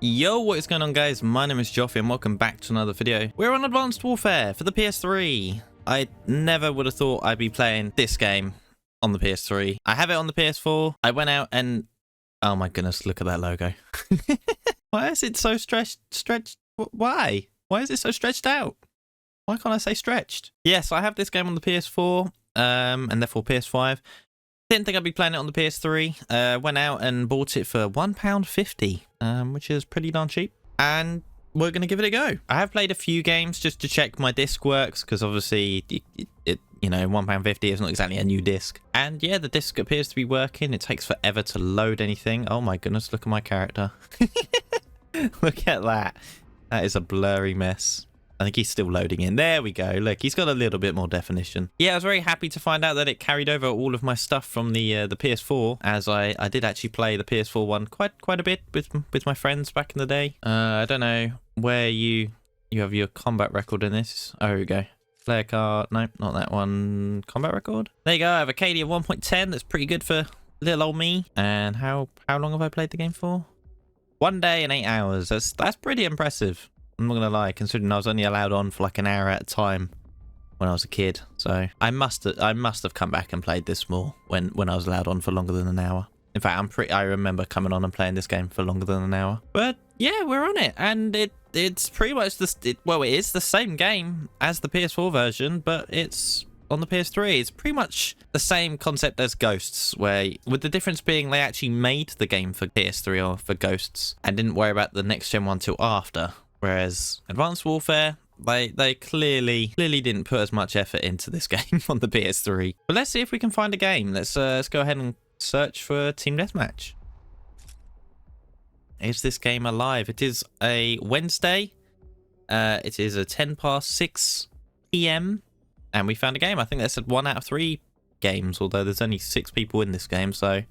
Yo, what is going on, guys? My name is Joffy and welcome back to another video. We're on Advanced Warfare for the PS3. I never would have thought I'd be playing this game on the PS3. I have it on the PS4. I went out and... oh my goodness, look at that logo. Why is it so stretched? Why? Why is it so stretched out? Why can't I say stretched? Yes, I have this game on the PS4 and therefore PS5. Didn't think I'd be playing it on the PS3. Went out and bought it for £1.50, which is pretty darn cheap. And we're going to give it a go. I have played a few games just to check my disc works, because obviously, you know, £1.50 is not exactly a new disc. And yeah, the disc appears to be working. It takes forever to load anything. Oh my goodness, look at my character. Look at that. That is a blurry mess. I think he's still loading in. There we go. Look, he's got a little bit more definition. Yeah, I was very happy to find out that it carried over all of my stuff from the PS4, as I did actually play the PS4 one quite a bit with my friends back in the day. I don't know where you have your combat record in this. Oh, here we go. Player card. Nope, not that one. Combat record. There you go. I have a KD of 1.10. That's pretty good for little old me. And how long have I played the game for? 1 day and 8 hours. That's pretty impressive. I'm not gonna lie, considering I was only allowed on for like an hour at a time when I was a kid. So I must have come back and played this more when I was allowed on for longer than an hour. In fact, I remember coming on and playing this game for longer than an hour. But yeah, we're on it, and it's pretty much it is the same game as the PS4 version, but it's on the PS3. It's pretty much the same concept as Ghosts, with the difference being they actually made the game for PS3 or for Ghosts and didn't worry about the next gen one till after. Whereas Advanced Warfare, they clearly didn't put as much effort into this game on the PS3. But let's see if we can find a game. Let's go ahead and search for Team Deathmatch. Is this game alive? It is a Wednesday. It is a 6 PM. And we found a game. I think that's 1 out of 3 games, although there's only 6 people in this game. So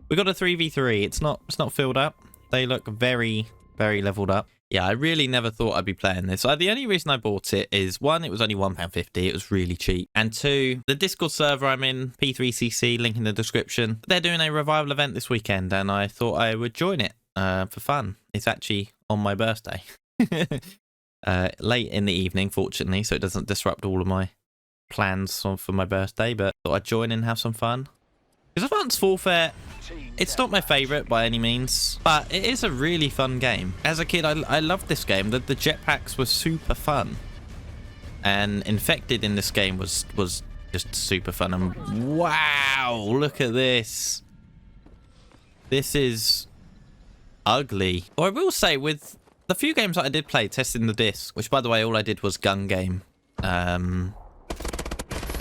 we got a 3v3. It's not filled up. They look very, very leveled up. Yeah, I really never thought I'd be playing this. The only reason I bought it is, 1, it was only £1.50. It was really cheap. And 2, the Discord server I'm in, P3CC, link in the description, they're doing a revival event this weekend, and I thought I would join it for fun. It's actually on my birthday. Late in the evening, fortunately, so it doesn't disrupt all of my plans for my birthday, but thought I'd join and have some fun. Because Advanced Warfare, it's not my favourite by any means, but it is a really fun game. As a kid, I loved this game. The jetpacks were super fun. And Infected in this game was just super fun. And wow, look at this. This is ugly. Or I will say, with the few games that I did play testing the disc, which by the way, all I did was gun game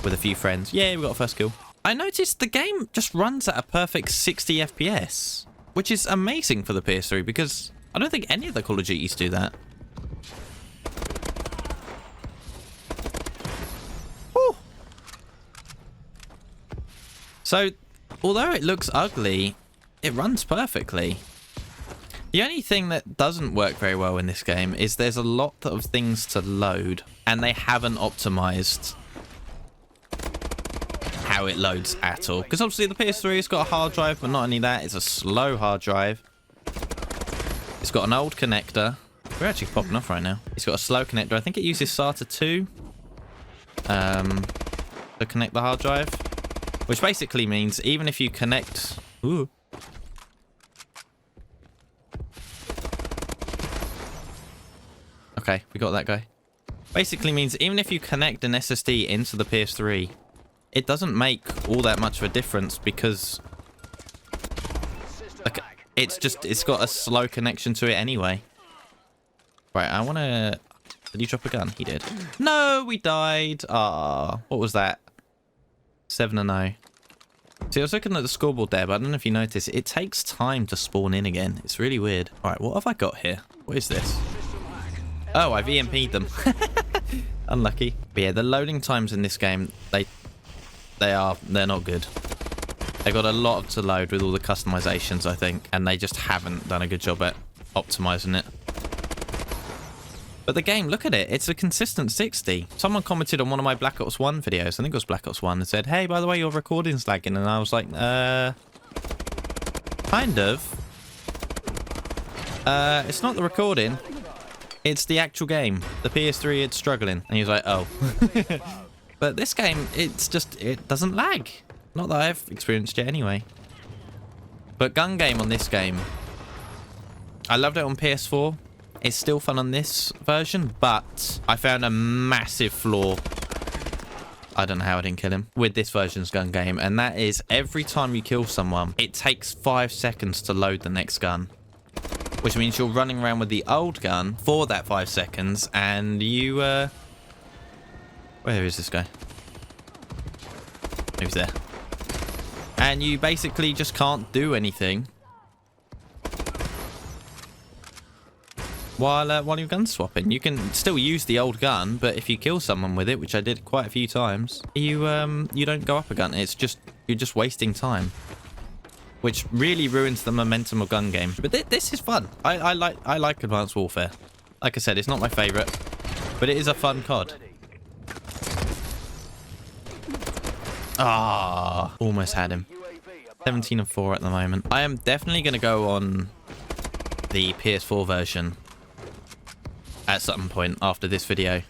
with a few friends. Yeah, we got a first kill. I noticed the game just runs at a perfect 60 FPS, which is amazing for the PS3, because I don't think any of the Call of Duties do that. Woo. So, although it looks ugly, it runs perfectly. The only thing that doesn't work very well in this game is there's a lot of things to load, and they haven't optimized how it loads at all, because obviously the PS3 has got a hard drive, but not only that, it's a slow hard drive. It's got an old connector. We're actually popping off right now. It's got a slow connector. I think it uses SATA 2 to connect the hard drive, which basically means even if you connect... ooh. Okay, we got that guy. Basically means even if you connect an SSD into the PS3, it doesn't make all that much of a difference, because like, it's got a slow connection to it anyway. Right, I want to... did he drop a gun? He did. No, we died. Ah, what was that? 7-0. See, I was looking at the scoreboard there, but I don't know if you noticed, it takes time to spawn in again. It's really weird. All right, what have I got here? What is this? Oh, I've EMP'd them. Unlucky. But yeah, the loading times in this game, they're not good. They got a lot to load with all the customizations, I think, and they just haven't done a good job at optimizing it. But the game, look at it. It's a consistent 60. Someone commented on one of my Black Ops 1 videos, I think it was Black Ops 1, and said, hey, by the way, your recording's lagging. And I was like, kind of. It's not the recording. It's the actual game. The PS3, it's struggling. And he was like, oh. But this game, it doesn't lag. Not that I've experienced it anyway. But gun game on this game, I loved it on PS4. It's still fun on this version, but I found a massive flaw. I don't know how I didn't kill him with this version's gun game. And that is every time you kill someone, it takes 5 seconds to load the next gun. Which means you're running around with the old gun for that 5 seconds, and you, where is this guy? He's there. And you basically just can't do anything while you're gun swapping. You can still use the old gun, but if you kill someone with it, which I did quite a few times, you don't go up a gun. You're just wasting time. Which really ruins the momentum of gun game. But this is fun. I like Advanced Warfare. Like I said, it's not my favourite, but it is a fun COD. Ah, almost had him. 17-4 at the moment. I am definitely going to go on the PS4 version at some point after this video,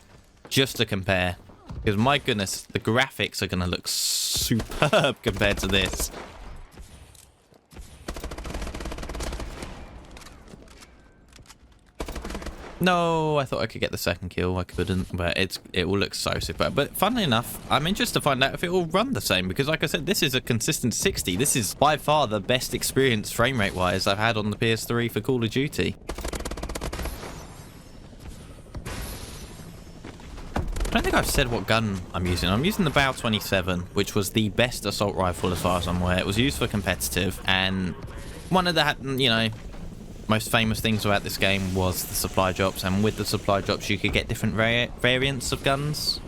just to compare. Because my goodness, the graphics are going to look superb compared to this. No, I thought I could get the second kill. I couldn't, but it will look so super. But funnily enough, I'm interested to find out if it will run the same, because like I said, this is a consistent 60. This is by far the best experience frame rate wise I've had on the PS3 for Call of Duty. I don't think I've said what gun I'm using. I'm using the Bow 27, which was the best assault rifle as far as I'm aware. It was used for competitive, and one of the, you know, most famous things about this game was the supply drops, and with the supply drops you could get different variants of guns.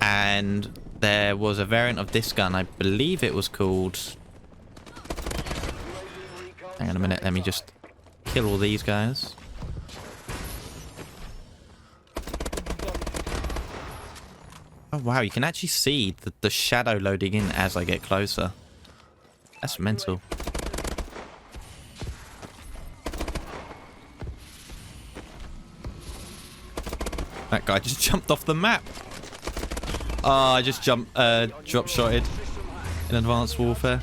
And there was a variant of this gun, I believe it was called... Hang on a minute, let me just kill all these guys. Oh wow, you can actually see the shadow loading in as I get closer. That's mental. That guy just jumped off the map. Oh, I just drop shotted in Advanced Warfare.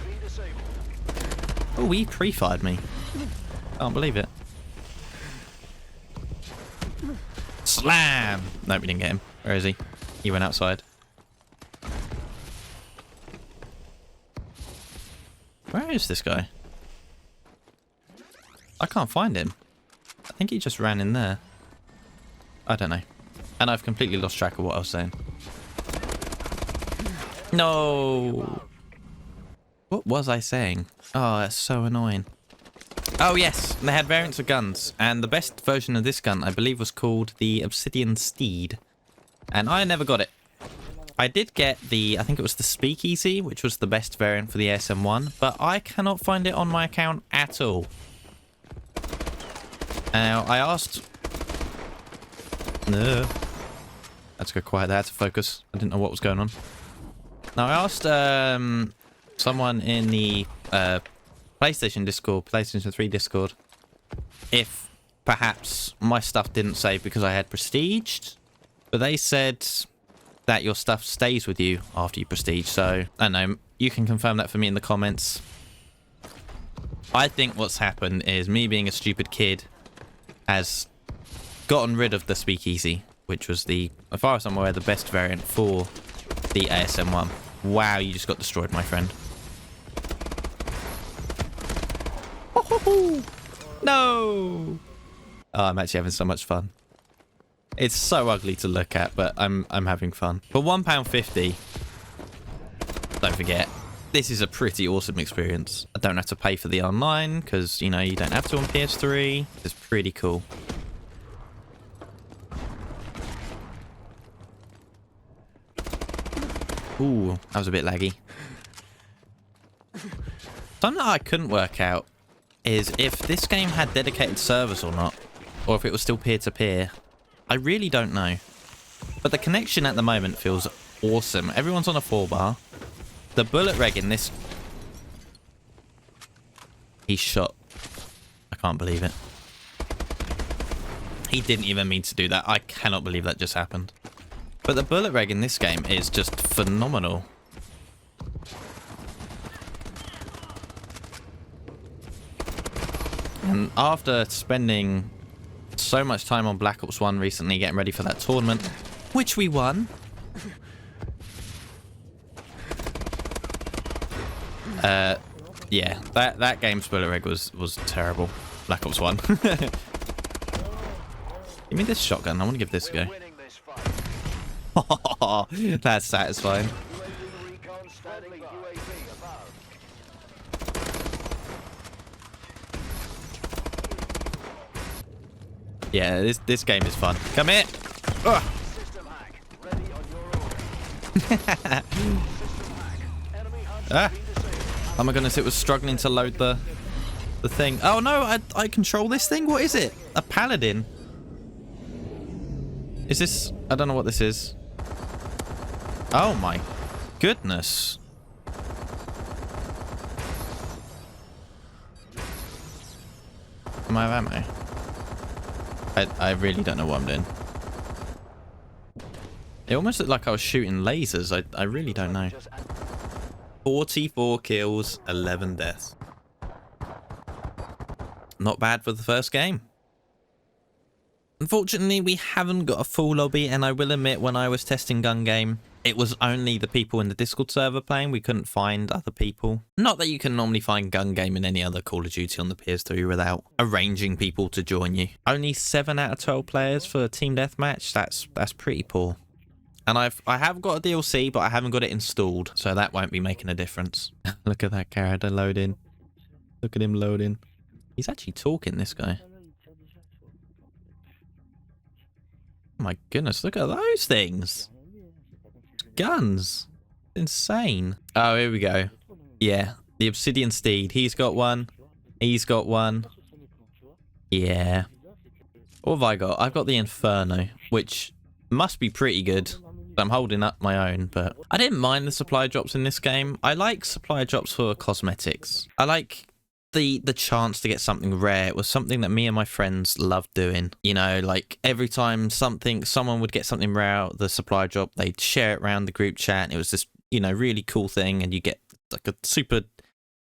Oh, he pre-fired me. Can't believe it. Slam! No, we didn't get him. Where is he? He went outside. Where is this guy? I can't find him. I think he just ran in there. I don't know. And I've completely lost track of what I was saying. No! What was I saying? Oh, that's so annoying. Oh, yes. They had variants of guns. And the best version of this gun, I believe, was called the Obsidian Steed. And I never got it. I did get the, I think it was the Speakeasy, which was the best variant for the ASM1. But I cannot find it on my account at all. Now, I asked... No. Let's go quiet there to focus. I didn't know what was going on. Now, I asked someone in the PlayStation Discord, PlayStation 3 Discord, if perhaps my stuff didn't save because I had prestiged. But they said that your stuff stays with you after you prestige. So, I don't know. You can confirm that for me in the comments. I think what's happened is me being a stupid kid has gotten rid of the Speakeasy, which was the, as far as I'm aware, the best variant for the ASM1. Wow, you just got destroyed, my friend. No! Oh, I'm actually having so much fun. It's so ugly to look at, but I'm having fun. For £1.50, don't forget, this is a pretty awesome experience. I don't have to pay for the online, because, you know, you don't have to on PS3. It's pretty cool. Ooh, that was a bit laggy. Something that I couldn't work out is if this game had dedicated servers or not, or if it was still peer-to-peer. I really don't know. But the connection at the moment feels awesome. Everyone's on a 4-bar. The bullet reg in this... He's shot. Can't believe it. He didn't even mean to do that. I cannot believe that just happened. But the bullet reg in this game is just phenomenal. And after spending so much time on Black Ops 1 recently, getting ready for that tournament, which we won. Yeah, that game's bullet reg was terrible. Black Ops 1. Give me this shotgun. I want to give this a go. That's satisfying. Yeah, this game is fun. Come here. Ah. Oh my goodness, it was struggling to load the thing. Oh no, I control this thing? What is it? A paladin? Is this... I don't know what this is. Oh my goodness. Am I have ammo? I really don't know what I'm doing. It almost looked like I was shooting lasers. I really don't know. 44 kills, 11 deaths. Not bad for the first game. Unfortunately, we haven't got a full lobby, and I will admit, when I was testing Gun Game, it was only the people in the Discord server playing. We couldn't find other people. Not that you can normally find Gun Game in any other Call of Duty on the PS3 without arranging people to join you. Only 7 out of 12 players for Team Deathmatch. That's pretty poor. And I have got a DLC, but I haven't got it installed, so that won't be making a difference. Look at that character loading. Look at him loading. He's actually talking, this guy. Oh my goodness, look at those things. Guns. Insane. Oh, here we go. Yeah, the Obsidian Steed. He's got one. He's got one. Yeah. What have I got? I've got the Inferno, which must be pretty good. I'm holding up my own, but I didn't mind the supply drops in this game. I like supply drops for cosmetics. I like the chance to get something rare. It was something that me and my friends loved doing. You know, like every time someone would get something rare out of the supply drop, they'd share it around the group chat, and it was this, you know, really cool thing, and you get like a super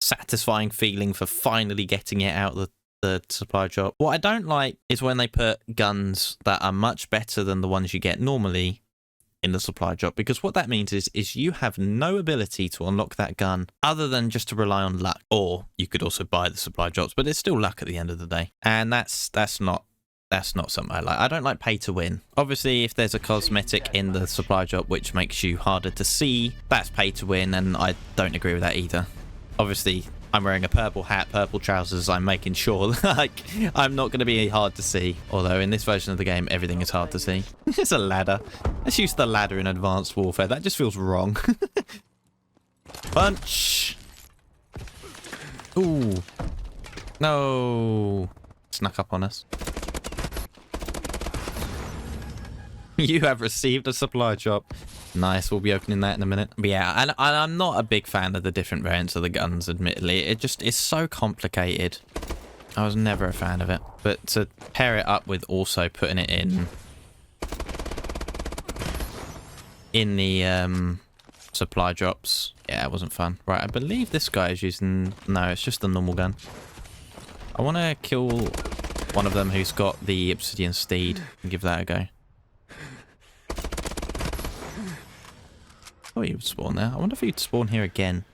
satisfying feeling for finally getting it out of the supply drop. What I don't like is when they put guns that are much better than the ones you get normally in the supply drop, because what that means is you have no ability to unlock that gun other than just to rely on luck. Or you could also buy the supply drops, but it's still luck at the end of the day, and that's not something I like. I don't like pay to win. Obviously, if there's a cosmetic in the supply drop which makes you harder to see, that's pay to win, and I don't agree with that either. Obviously, I'm wearing a purple hat, purple trousers. I'm making sure like I'm not going to be hard to see. Although in this version of the game, everything is hard to see. It's a ladder. Let's use the ladder in Advanced Warfare. That just feels wrong. Punch. Ooh. No. Snuck up on us. You have received a supply drop. Nice, we'll be opening that in a minute. But yeah, and I'm not a big fan of the different variants of the guns, admittedly. It just is so complicated. I was never a fan of it. But to pair it up with also putting it in the supply drops, yeah, it wasn't fun. Right, I believe this guy is using... No, it's just the normal gun. I want to kill one of them who's got the Obsidian Steed and give that a go. Oh, he would spawn there. I wonder if he'd spawn here again.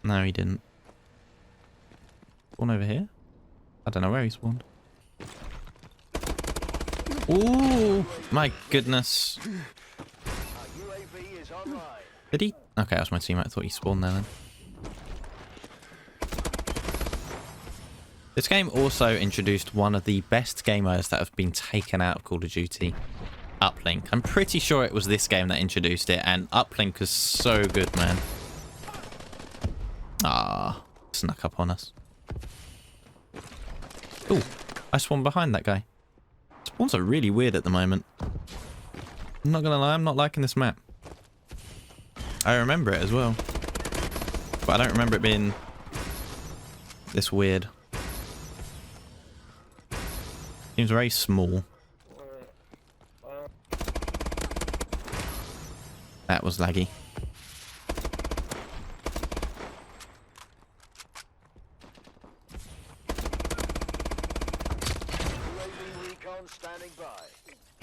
No, he didn't. Spawn over here? I don't know where he spawned. Ooh, my goodness. Did he? Okay, that was my teammate. I thought he spawned there then. This game also introduced one of the best game modes that have been taken out of Call of Duty. Uplink. I'm pretty sure it was this game that introduced it, and Uplink was so good, man. Ah, snuck up on us. Ooh, I spawned behind that guy. Spawns are really weird at the moment. I'm not gonna lie, I'm not liking this map. I remember it as well. but I don't remember it being this weird. Seems very small. That was laggy. UAV recon standing by.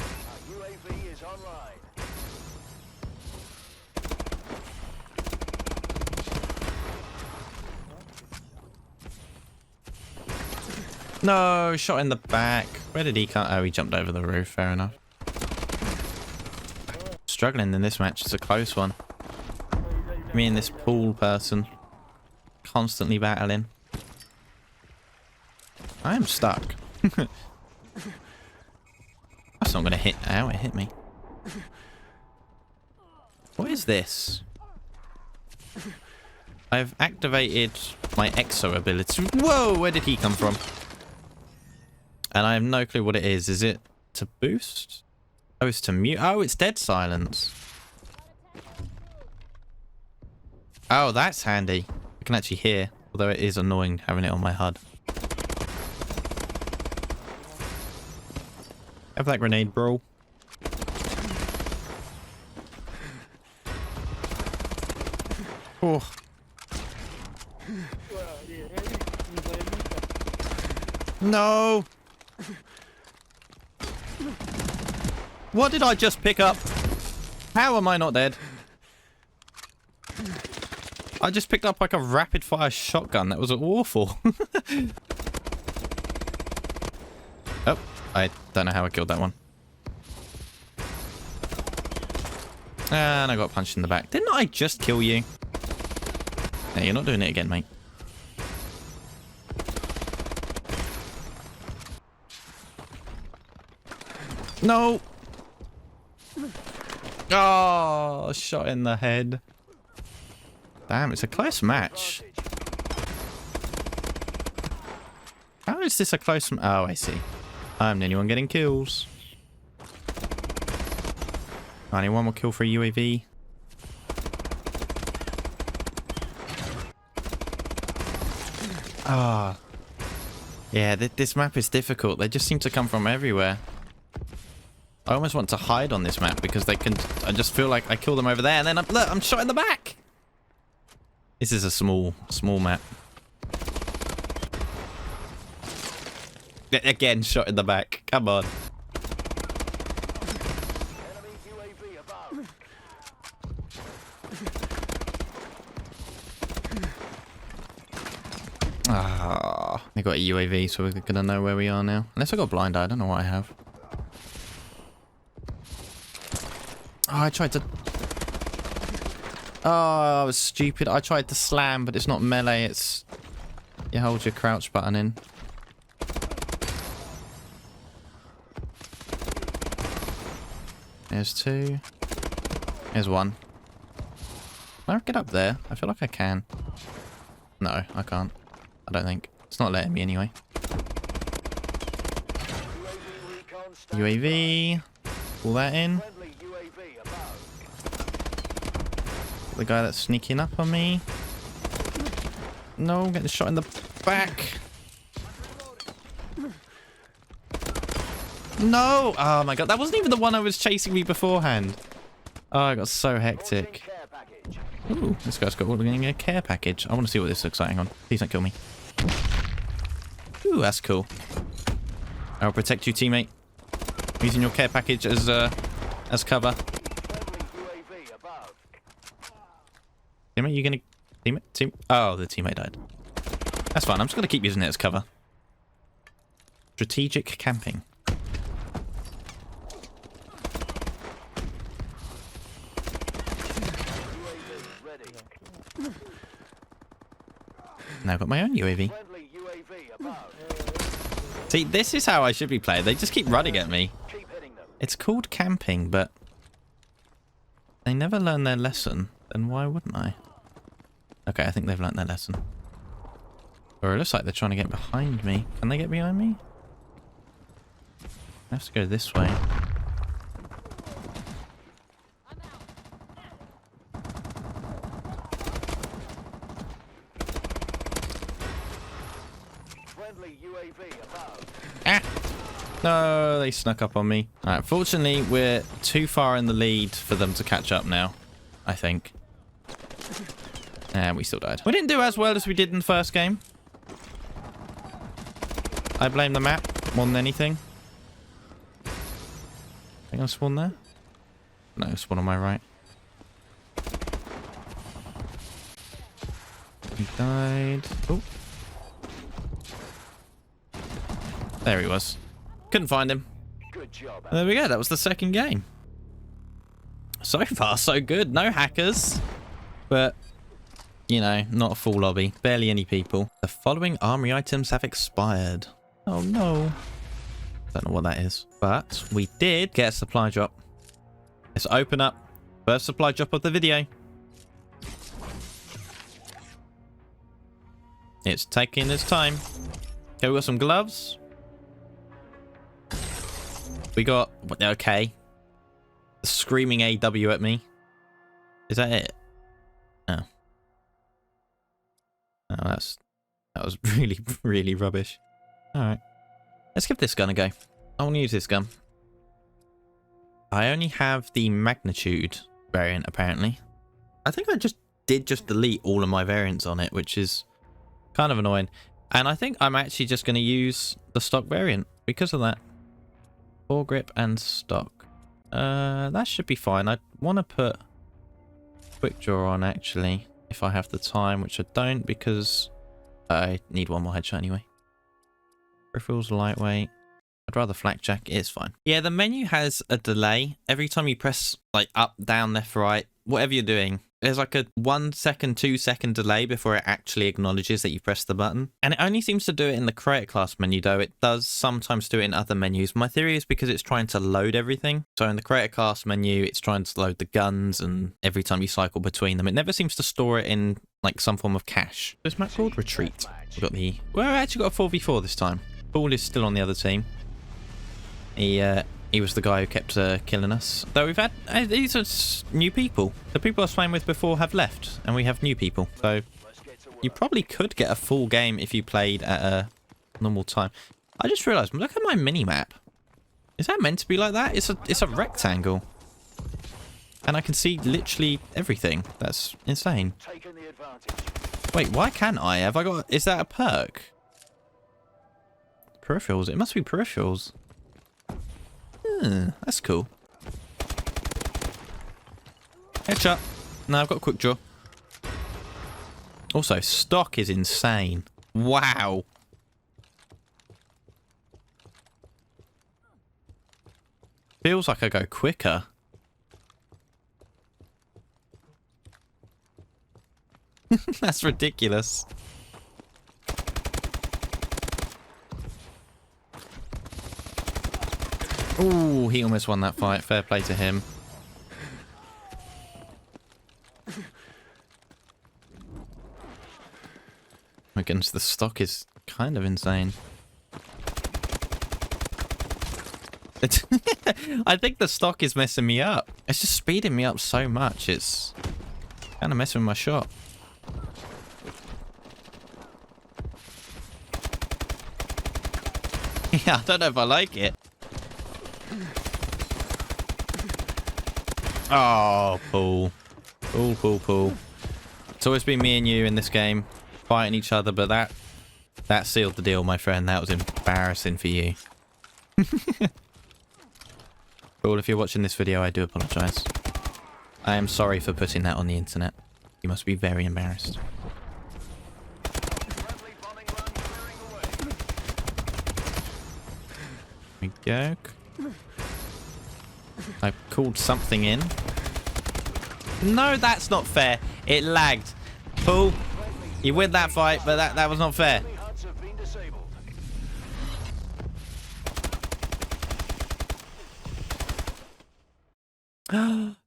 Our UAV is online. No, shot in the back. Where did he come? Oh, he jumped over the roof. Fair enough. Struggling in this match. It's a close one. Me and this pool person constantly battling. I am stuck. That's not going to hit. Ow, it hit me. What is this? I've activated my exo ability. Whoa, where did he come from? And I have no clue what it is. Is it to boost? Oh, it's to mute. Oh, it's dead silence. Oh, that's handy. I can actually hear, although it is annoying having it on my HUD. Have that grenade, bro. Oh. No. What did I just pick up? How am I not dead? I just picked up like a rapid fire shotgun. That was awful. Oh, I don't know how I killed that one. And I got punched in the back. Didn't I just kill you? No, you're not doing it again, mate. No. Oh, shot in the head. Damn, it's a close match. How is this a close... Oh, I see. I'm the only one getting kills. I need one more kill for a UAV. Ah. Oh. Yeah, this map is difficult. They just seem to come from everywhere. I almost want to hide on this map because they can... I just feel like I kill them over there and then look, I'm shot in the back. This is a small map. Again, shot in the back. Come on. Enemy UAV above. Ah, I got a UAV, so we're gonna know where we are now. Unless I got blind eye, I don't know what I have. Oh, I tried to... Oh, I was stupid. I tried to slam, but it's not melee. It's... You hold your crouch button in. There's two. There's one. Can I get up there? I feel like I can. No, I can't. I don't think. It's not letting me anyway. UAV. Pull that in. The guy that's sneaking up on me. No, getting shot in the back. No! Oh my god, that wasn't even the one I was chasing me beforehand. Oh, I got so hectic. Ooh, this guy's got a care package. I want to see what this looks like. Hang on. Please don't kill me. Ooh, that's cool. I'll protect you, teammate. Using your care package as cover. Teammate, you gonna... Teammate? Oh, the teammate died. That's fine. I'm just gonna keep using it as cover. Strategic camping. Now I've got my own UAV. See, this is how I should be playing. They just keep running at me. It's called camping, but... They never learn their lesson. Then why wouldn't I? Okay, I think they've learnt their lesson. Or it looks like they're trying to get behind me. Can they get behind me? I have to go this way. Friendly UAV above. Ah! No, they snuck up on me. Alright, fortunately, we're too far in the lead for them to catch up now, I think. And we still died. We didn't do as well as we did in the first game. I blame the map more than anything. Think I spawned there? No, spawn on my right. He died. Oh. There he was. Couldn't find him. Good job. There we go. That was the second game. So far, so good. No hackers. But, you know, not a full lobby. Barely any people. The following armory items have expired. Oh, no. Don't know what that is. But we did get a supply drop. Let's open up. First supply drop of the video. It's taking its time. Okay, we got some gloves. We got... Okay. Screaming AW at me. Is that it? Oh. Oh, that was really, really rubbish. Alright. Let's give this gun a go. I want to use this gun. I only have the magnitude variant, apparently. I think I just delete all of my variants on it, which is kind of annoying. And I think I'm actually just going to use the stock variant because of that. Foregrip and stock. That should be fine. I want to put quick draw on, actually, if I have the time, which I don't because I need one more headshot anyway. Peripherals lightweight. I'd rather flakjack. It's fine. Yeah, the menu has a delay. Every time you press like up, down, left, right, whatever you're doing, there's like a 1 second, 2 second delay before it actually acknowledges that you pressed the button. And it only seems to do it in the creator class menu, though it does sometimes do it in other menus. My theory is because it's trying to load everything. So in the creator class menu, it's trying to load the guns, and every time you cycle between them, it never seems to store it in like some form of cache. This map called Retreat. We've got the... Well, I actually got a 4v4 this time. Paul is still on the other team. He was the guy who kept killing us. Though we've had... these are new people. The people I was playing with before have left, and we have new people. So you probably could get a full game if you played at a normal time. I just realised, look at my mini-map. Is that meant to be like that? It's a rectangle. And I can see literally everything. That's insane. Wait, why can't I? Have I got... Is that a perk? Peripherals? It must be peripherals. That's cool. Headshot. No, I've got quick draw. Also, stock is insane. Wow. Feels like I go quicker. That's ridiculous. Ooh, he almost won that fight. Fair play to him. My goodness, the stock is kind of insane. I think the stock is messing me up. It's just speeding me up so much. It's kind of messing with my shot. Yeah, I don't know if I like it. Oh, Paul. Paul. It's always been me and you in this game, fighting each other, but that sealed the deal, my friend. That was embarrassing for you. Paul, if you're watching this video, I do apologise. I am sorry for putting that on the internet. You must be very embarrassed. There we go. I called something in. No, that's not fair. It lagged. Paul, you win that fight, but that was not fair.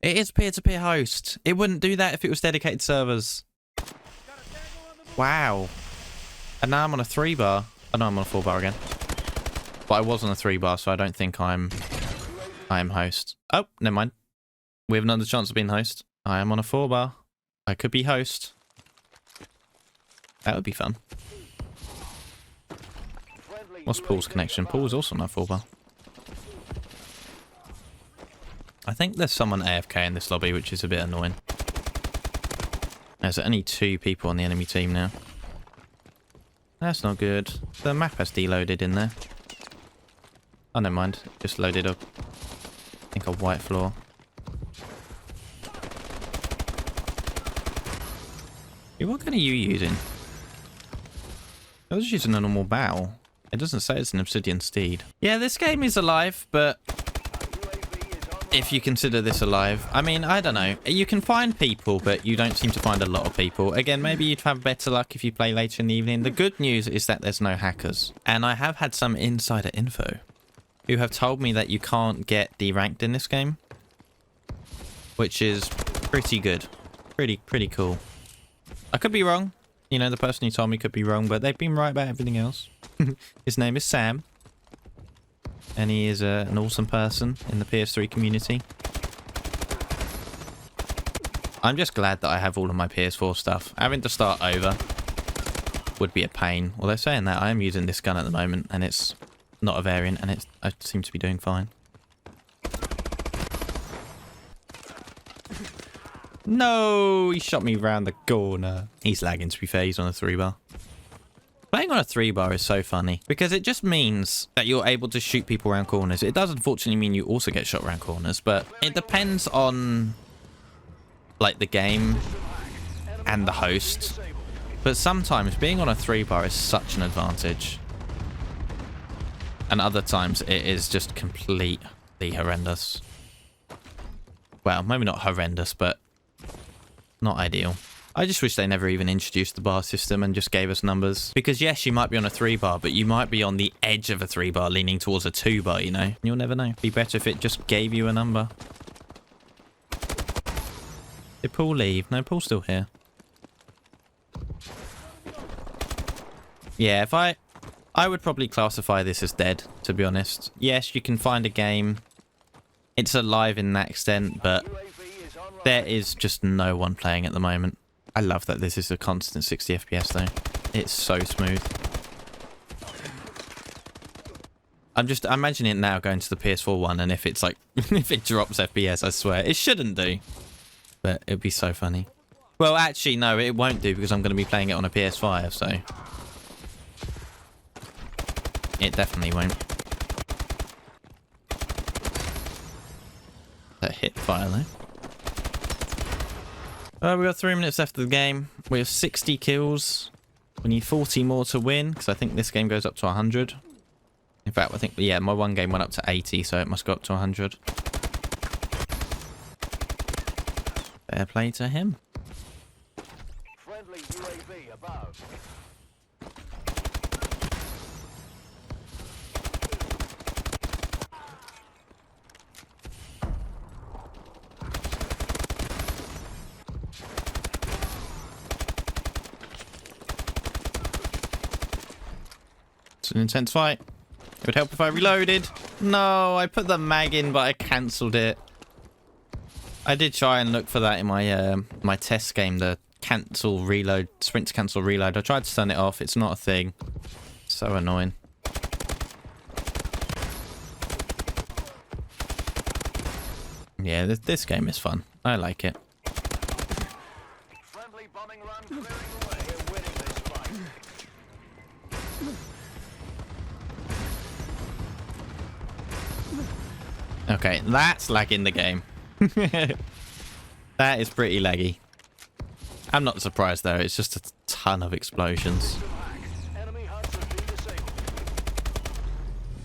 It is peer-to-peer host. It wouldn't do that if it was dedicated servers. Wow. And now I'm on a 3-bar. Oh no, I'm on a 4-bar again. But I was on a 3-bar, so I don't think I am host. Oh, never mind. We have another chance of being host. I am on a 4-bar. I could be host. That would be fun. What's Paul's connection? Paul's also not full bar. I think there's someone AFK in this lobby, which is a bit annoying. There's only 2 people on the enemy team now. That's not good. The map has deloaded in there. Oh, never mind. Just loaded up. I think a white floor. What gun are you using? I was using a normal bow. It doesn't say it's an obsidian steed. Yeah, this game is alive, but if you consider this alive, I mean, I don't know. You can find people, but you don't seem to find a lot of people. Again, maybe you'd have better luck if you play later in the evening. The good news is that there's no hackers. And I have had some insider info who have told me that you can't get deranked in this game, which is pretty good. Pretty cool. I could be wrong. You know, the person who told me could be wrong, but they've been right about everything else. His name is Sam. And he is an awesome person in the PS3 community. I'm just glad that I have all of my PS4 stuff. Having to start over would be a pain. Although saying that, I am using this gun at the moment, and it's not a variant, and I seem to be doing fine. No, he shot me round the corner. He's lagging, to be fair. He's on a 3-bar. Playing on a 3-bar is so funny because it just means that you're able to shoot people around corners. It does unfortunately mean you also get shot around corners, but it depends on like the game and the host. But sometimes being on a 3-bar is such an advantage. And other times it is just completely horrendous. Well, maybe not horrendous, but not ideal. I just wish they never even introduced the bar system and just gave us numbers. Because yes, you might be on a 3-bar, but you might be on the edge of a 3-bar leaning towards a 2-bar, you know? You'll never know. Be better if it just gave you a number. Did Paul leave? No, Paul's still here. Yeah, if I would probably classify this as dead, to be honest. Yes, you can find a game. It's alive in that extent, but there is just no one playing at the moment. I love that this is a constant 60 FPS though. It's so smooth. I'm just imagining it now going to the PS4 one, and if it's like, if it drops FPS, I swear. It shouldn't do, but it'd be so funny. Well, actually, no, it won't do because I'm going to be playing it on a PS5, so it definitely won't. That hit fire though. We've got 3 minutes left of the game. We have 60 kills. We need 40 more to win, because I think this game goes up to 100. In fact, I think, yeah, my one game went up to 80, so it must go up to 100. Fair play to him. Friendly UAV above. It's an intense fight. It would help if I reloaded. No, I put the mag in, but I cancelled it. I did try and look for that in my my test game, the cancel reload, sprint to cancel reload. I tried to turn it off. It's not a thing. So annoying. Yeah, this game is fun. I like it. Friendly bombing run clearing away. We're winning this fight. Okay, that's lagging the game. That is pretty laggy. I'm not surprised though, it's just a ton of explosions. Enemy hunter being disabled.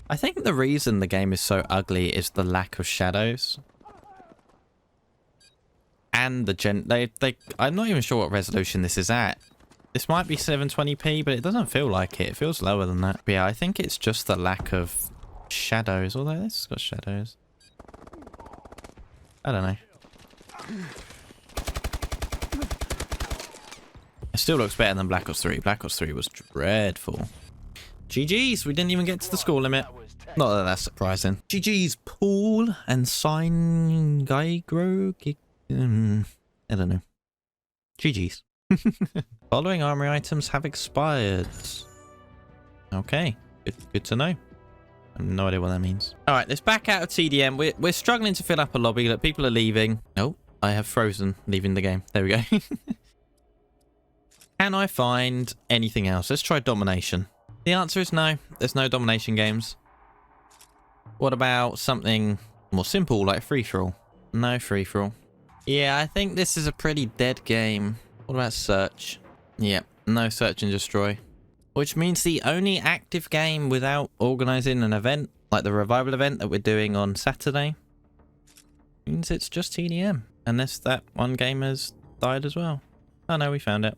I think the reason the game is so ugly is the lack of shadows. And the I'm not even sure what resolution this is at. This might be 720p, but it doesn't feel like it. It feels lower than that. But yeah, I think it's just the lack of shadows, although this has got shadows. I don't know. It still looks better than Black Ops 3. Black Ops 3 was dreadful. GG's, we didn't even get to the score limit. Not that that's surprising. GG's, Paul and Sign Gygro. I don't know. GG's. Following armory items have expired. Okay. Good to know. I have no idea what that means. All right, let's back out of TDM. We're struggling to fill up a lobby. Look, people are leaving. Oh, I have frozen leaving the game. There we go. Can I find anything else? Let's try domination. The answer is no. There's no domination games. What about something more simple like free-for-all? No free-for-all. Yeah, I think this is a pretty dead game. What about search? Yep, no search and destroy. Which means the only active game without organising an event, like the revival event that we're doing on Saturday, means it's just TDM. Unless that one game has died as well. Oh no, we found it.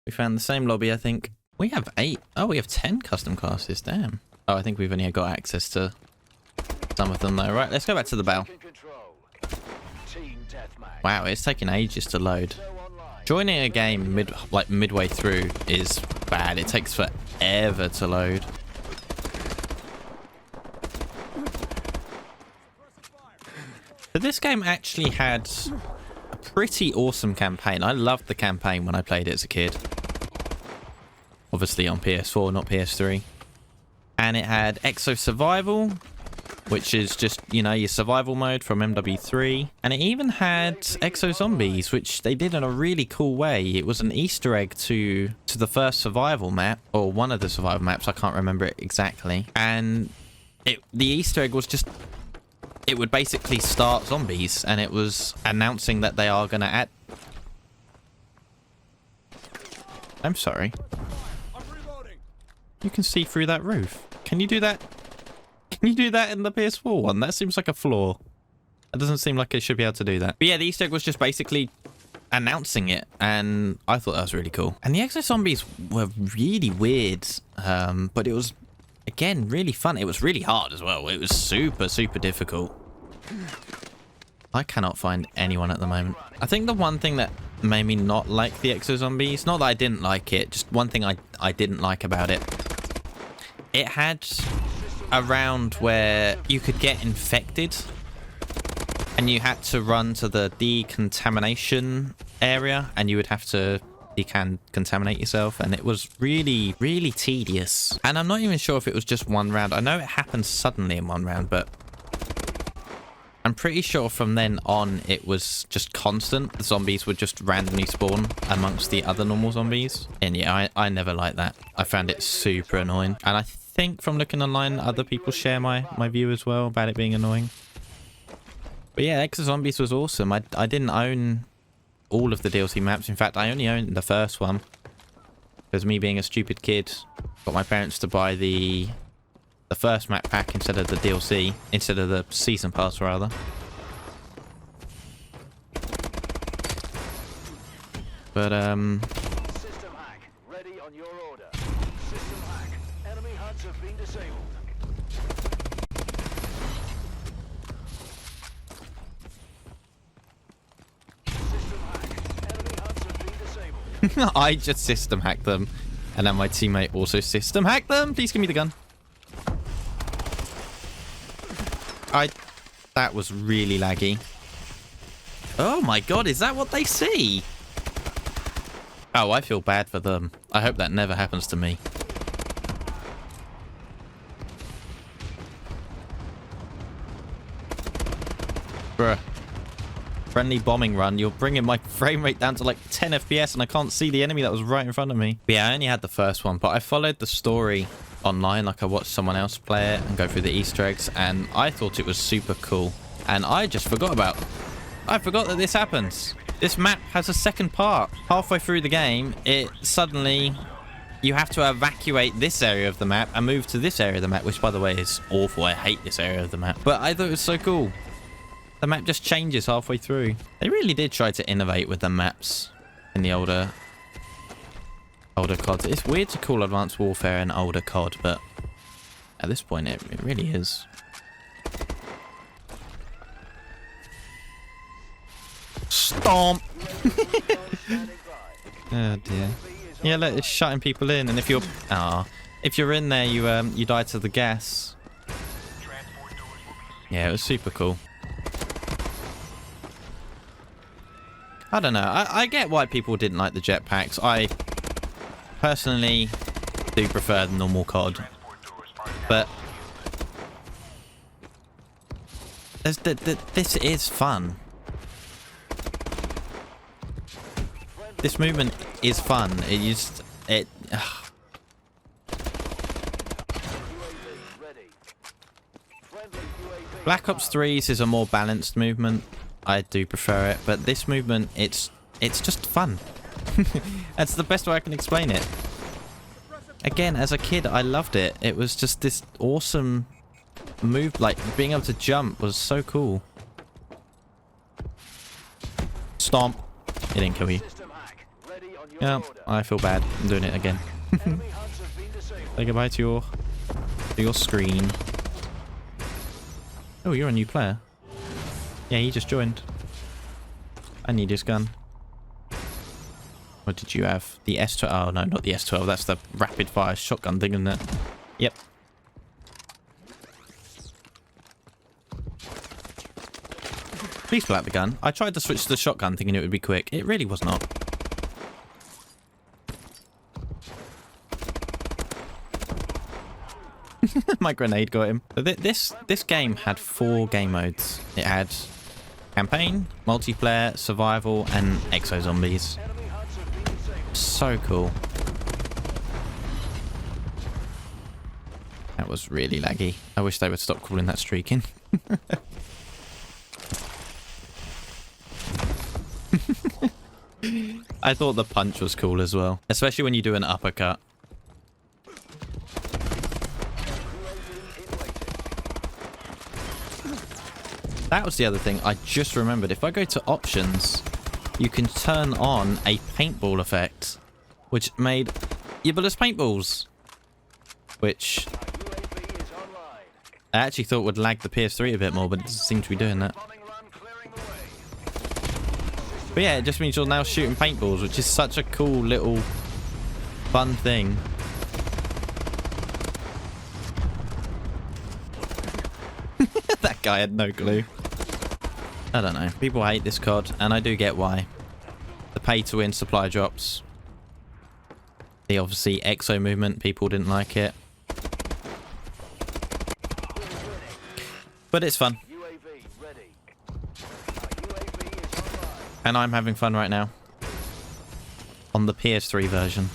We found the same lobby, I think. We have 8. Oh, we have 10 custom classes. Damn. Oh, I think we've only got access to some of them though. Right, let's go back to the bell. Wow, it's taking ages to load. Joining a game midway through is bad. It takes forever to load. But this game actually had a pretty awesome campaign. I loved the campaign when I played it as a kid. Obviously on PS4, not PS3. And it had Exo Survival, which is just, you know, your survival mode from MW3. And it even had Exo Zombies, which they did in a really cool way. It was an Easter egg to the first survival map, or one of the survival maps. I can't remember it exactly. And the Easter egg was just, it would basically start zombies, and it was announcing that they are going to add... I'm sorry. You can see through that roof. Can you do that? Can you do that in the PS4 one? That seems like a flaw. It doesn't seem like it should be able to do that. But yeah, the Easter egg was just basically announcing it, and I thought that was really cool. And the Exo Zombies were really weird, but it was, again, really fun. It was really hard as well. It was super, super difficult. I cannot find anyone at the moment. I think the one thing that made me not like the Exo Zombies, not that I didn't like it, just one thing I didn't like about it. It had a round where you could get infected and you had to run to the decontamination area and you would have to decontaminate yourself, and it was really, really tedious. And I'm not even sure if it was just one round. I know it happened suddenly in one round, but I'm pretty sure from then on it was just constant. The zombies would just randomly spawn amongst the other normal zombies. And yeah, I never liked that. I found it super annoying. And I think from looking online, other people share my view as well about it being annoying. But yeah, Exo Zombies was awesome. I didn't own all of the DLC maps. In fact, I only owned the first one. Because me being a stupid kid, got my parents to buy the first map pack instead of the DLC, instead of the season pass rather. But System hack ready on your order. System hack. Enemy HUDs have been disabled. System hack. Enemy HUDs have been disabled. I just system hacked them, and then my teammate also system hacked them. Please give me the gun. That was really laggy. Oh my god, is that what they see? Oh, I feel bad for them. I hope that never happens to me. Bruh. Friendly bombing run. You're bringing my frame rate down to like 10 FPS and I can't see the enemy that was right in front of me. But yeah, I only had the first one, but I followed the story online. Like I watched someone else play it and go through the Easter eggs, and I thought it was super cool. And I just forgot that this happens. This map has a second part. Halfway through the game, you have to evacuate this area of the map and move to this area of the map, which by the way is awful. I hate this area of the map. But I thought it was so cool. The map just changes halfway through. They really did try to innovate with the maps in the older CODs. It's weird to call Advanced Warfare an older COD, but at this point it really is. Stomp! Oh dear. Yeah, look, it's shutting people in, and if you're in there, you die to the gas. Yeah, it was super cool. I don't know. I get why people didn't like the jetpacks. I personally do prefer the normal COD. But this is fun. This movement is fun. Black Ops 3's is a more balanced movement. I do prefer it, but this movement, it's just fun. That's the best way I can explain it. Again, as a kid, I loved it. It was just this awesome move, like being able to jump was so cool. Stomp. It didn't kill you. Yeah, I feel bad. I'm doing it again. Say goodbye to your screen. Oh, you're a new player. Yeah, he just joined. I need his gun. What did you have? The S12. Oh, no, not the S12. That's the rapid fire shotgun thing, isn't it? Yep. Please pull out the gun. I tried to switch to the shotgun thinking it would be quick. It really was not. My grenade got him. But this game had 4 game modes. It had campaign, multiplayer, survival, and exo zombies. So cool. That was really laggy. I wish they would stop calling that streaking. I thought the punch was cool as well, especially when you do an uppercut. That was the other thing I just remembered. If I go to options, you can turn on a paintball effect, which made your bullets paintballs. Which I actually thought would lag the PS3 a bit more, but it doesn't seem to be doing that. But yeah, it just means you're now shooting paintballs, which is such a cool little fun thing. That guy had no clue. I don't know. People hate this COD, and I do get why. The pay-to-win supply drops. The obviously exo movement, people didn't like it. But it's fun. And I'm having fun right now. On the PS3 version.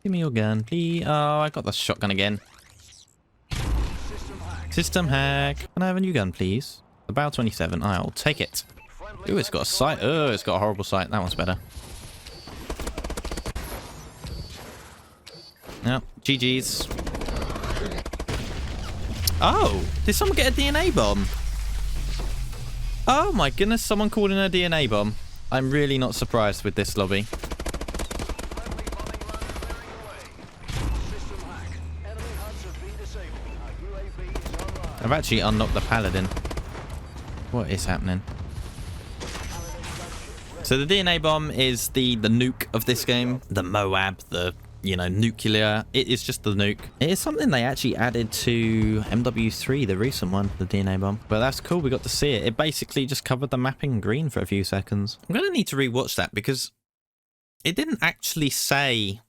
Give me your gun, please. Oh, I got the shotgun again. System hack. Can I have a new gun, please? The Bow 27. I'll take it. Ooh, it's got a sight. Oh, it's got a horrible sight. That one's better. No, GG's. Oh, did someone get a DNA bomb? Oh my goodness, someone called in a DNA bomb. I'm really not surprised with this lobby. I've actually unlocked the Paladin. What is happening? So the DNA bomb is the nuke of this game. The Moab, the, you know, nuclear. It is just the nuke. It is something they actually added to MW3, the recent one, the DNA bomb. But that's cool, we got to see it. It basically just covered the map in green for a few seconds. I'm going to need to rewatch that because it didn't actually say...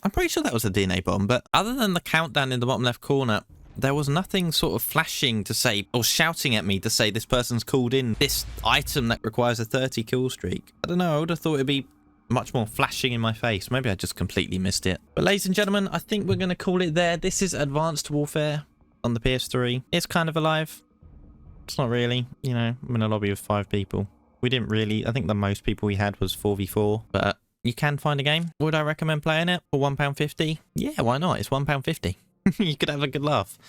I'm pretty sure that was a DNA bomb, but other than the countdown in the bottom left corner, there was nothing sort of flashing to say, or shouting at me to say this person's called in this item that requires a 30 kill streak. I don't know, I would have thought it'd be much more flashing in my face. Maybe I just completely missed it. But ladies and gentlemen, I think we're going to call it there. This is Advanced Warfare on the PS3. It's kind of alive. It's not really, you know, I'm in a lobby with 5 people. We didn't really, I think the most people we had was 4v4, but you can find a game. Would I recommend playing it for £1.50? Yeah, why not? It's £1.50. You could have a good laugh.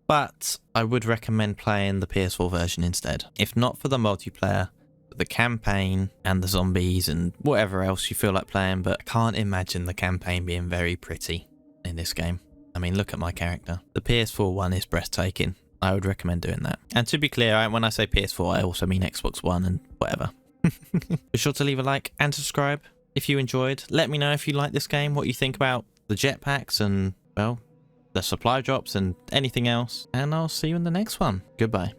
But I would recommend playing the PS4 version instead. If not for the multiplayer, the campaign and the zombies and whatever else you feel like playing. But I can't imagine the campaign being very pretty in this game. I mean, look at my character. The PS4 one is breathtaking. I would recommend doing that. And to be clear, when I say PS4, I also mean Xbox One and whatever. Be sure to leave a like and subscribe if you enjoyed. Let me know if you like this game, what you think about the jetpacks and, well, the supply drops and anything else. And I'll see you in the next one. Goodbye.